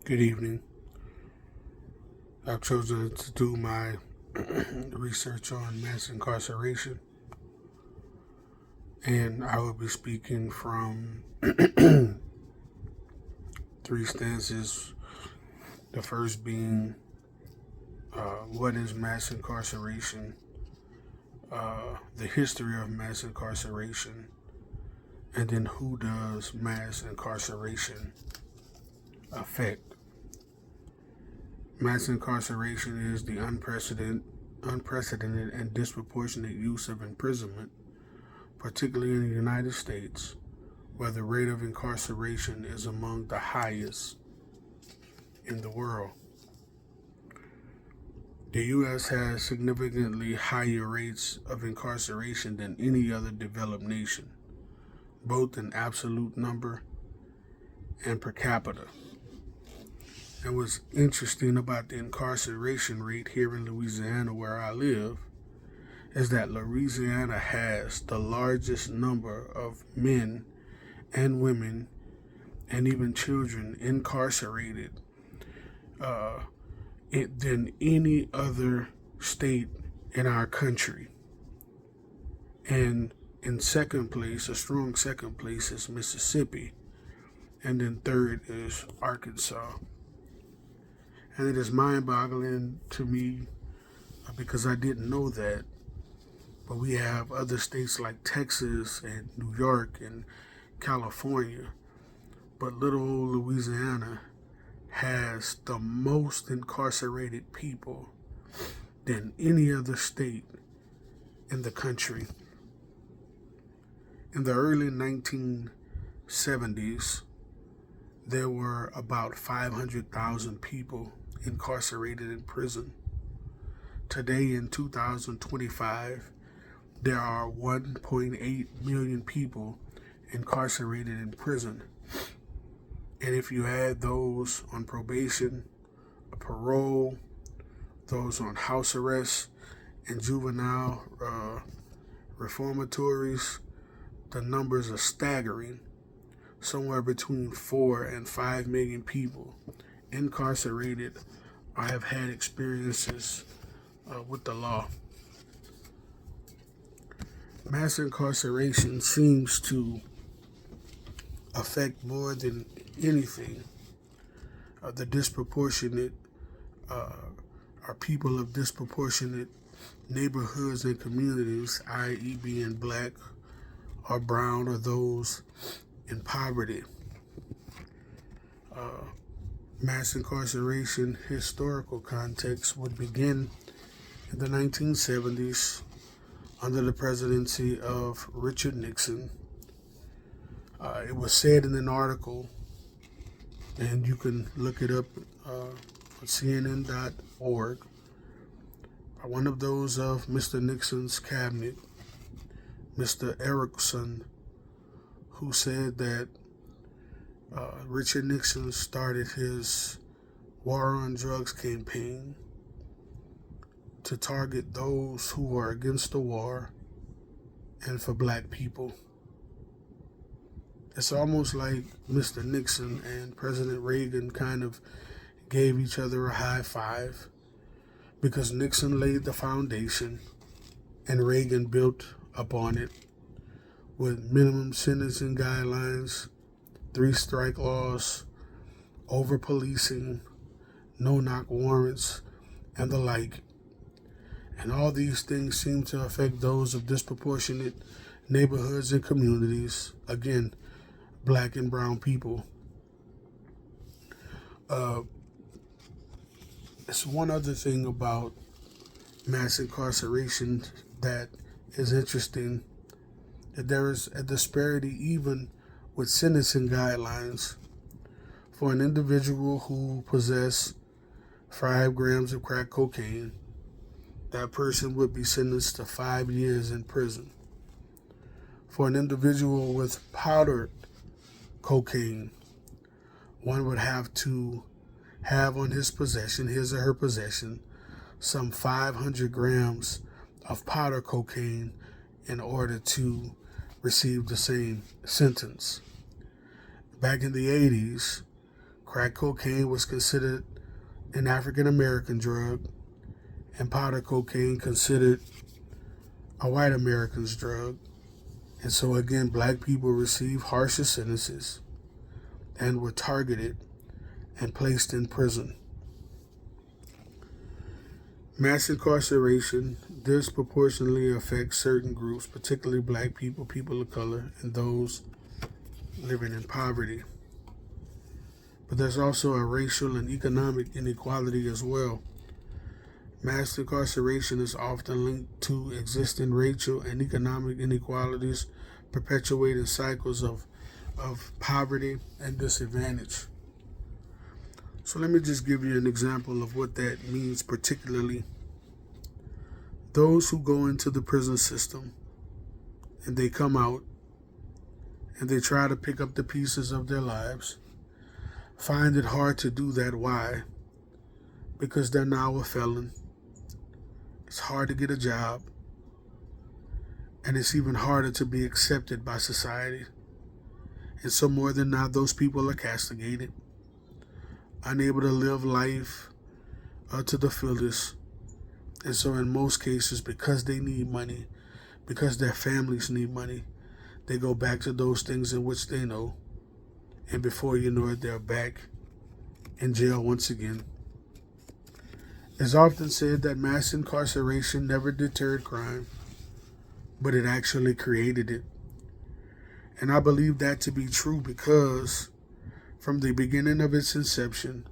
Good evening. I've chosen to do my research on mass incarceration, and I will be speaking from three stances. The first being what is mass incarceration, the history of mass incarceration, and then who does mass incarceration affect. Mass incarceration is the unprecedented and disproportionate use of imprisonment, particularly in the United States, where the rate of incarceration is among the highest in the world. The U.S. has significantly higher rates of incarceration than any other developed nation, both in absolute number and per capita. And what's interesting about the incarceration rate here in Louisiana, where I live, is that Louisiana has the largest number of men and women and even children incarcerated than any other state in our country. And in second place, a strong second place, is Mississippi. And then third is Arkansas. And it is mind boggling to me because I didn't know that. But we have other states like Texas and New York and California. But little old Louisiana has the most incarcerated people than any other state in the country. In the early 1970s, there were about 500,000 people incarcerated in prison. Today, in 2025, there are 1.8 million people incarcerated in prison. And if you add those on probation, parole, those on house arrest, and juvenile reformatories, the numbers are staggering. Somewhere between 4 and 5 million people incarcerated or have had experiences with the law. Mass incarceration seems to affect more than anything the disproportionate, or people of disproportionate neighborhoods and communities, i.e., being black or brown or those in poverty. Mass incarceration historical context would begin in the 1970s under the presidency of Richard Nixon. It was said in an article, and you can look it up on CNN.org, by one of those of Mr. Nixon's cabinet, Mr. Erickson, who said that Richard Nixon started his war on drugs campaign to target those who are against the war and for black people. It's almost like Mr. Nixon and President Reagan kind of gave each other a high five, because Nixon laid the foundation and Reagan built upon it with minimum sentencing guidelines, 3-strike laws, over policing, no-knock warrants, and the like. And all these things seem to affect those of disproportionate neighborhoods and communities, again, black and brown people. It's one other thing about mass incarceration that is interesting, that there is a disparity even with sentencing guidelines. For an individual who possessed 5 grams of crack cocaine, that person would be sentenced to 5 years in prison. For an individual with powdered cocaine, one would have to have on his or her possession, some 500 grams of powder cocaine in order to receive the same sentence. Back in the 80s, Crack cocaine was considered an African American drug, and powder cocaine considered a white American's drug. And so again, black people received harsher sentences and were targeted and placed in prison. Mass incarceration disproportionately affects certain groups, particularly black people, people of color, and those living in poverty. But there's also a racial and economic inequality as well. Mass incarceration is often linked to existing racial and economic inequalities, perpetuating cycles of poverty and disadvantage. So let me just give you an example of what that means, particularly those who go into the prison system and they come out and they try to pick up the pieces of their lives, find it hard to do that. Why? Because they're now a felon. It's hard to get a job, and it's even harder to be accepted by society. And so more than not, those people are castigated, unable to live life to the fullest. And so in most cases, because they need money, because their families need money, they go back to those things in which they know. And before you know it, they're back in jail once again. It's often said that mass incarceration never deterred crime, but it actually created it. And I believe that to be true because from the beginning of its inception,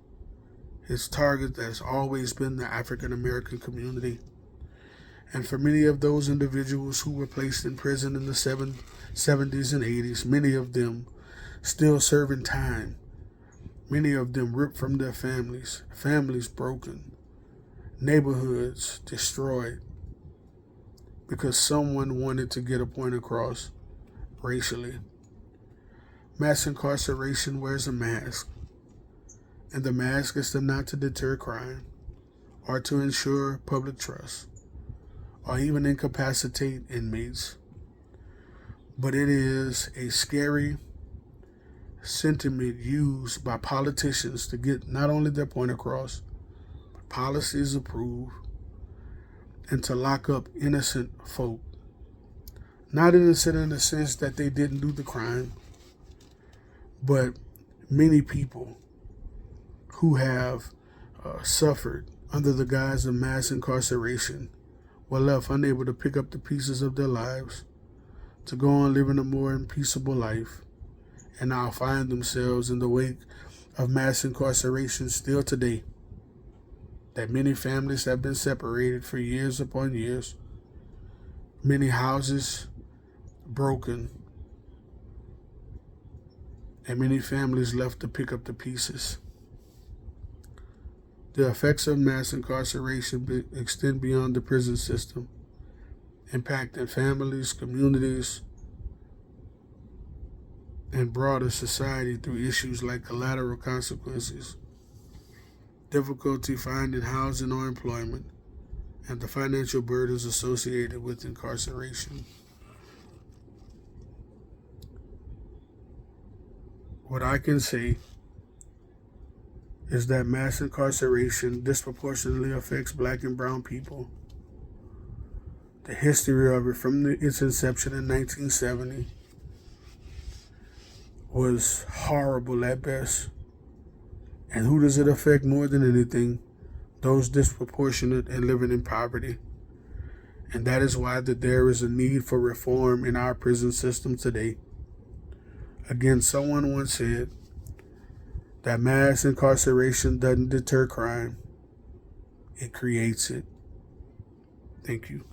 its target has always been the African American community. And for many of those individuals who were placed in prison in the 70s and 80s, many of them still serving time. Many of them ripped from their families, families broken, neighborhoods destroyed because someone wanted to get a point across racially. Mass incarceration wears a mask, and the mask is not to deter crime or to ensure public trust or even incapacitate inmates, but it is a scary sentiment used by politicians to get not only their point across, but policies approved, and to lock up innocent folk. Not innocent in the sense that they didn't do the crime, but many people who have suffered under the guise of mass incarceration were left unable to pick up the pieces of their lives to go on living a more peaceable life, and now find themselves in the wake of mass incarceration still today. That many families have been separated for years upon years, many houses broken, and many families left to pick up the pieces. The effects of mass incarceration extend beyond the prison system, impacting families, communities, and broader society through issues like collateral consequences, difficulty finding housing or employment, and the financial burdens associated with incarceration. What I can say is that mass incarceration disproportionately affects black and brown people. The history of it from its inception in 1970 was horrible at best. And who does it affect more than anything? Those disproportionate and living in poverty. And that is why that there is a need for reform in our prison system today. Again, someone once said that mass incarceration doesn't deter crime, it creates it. Thank you.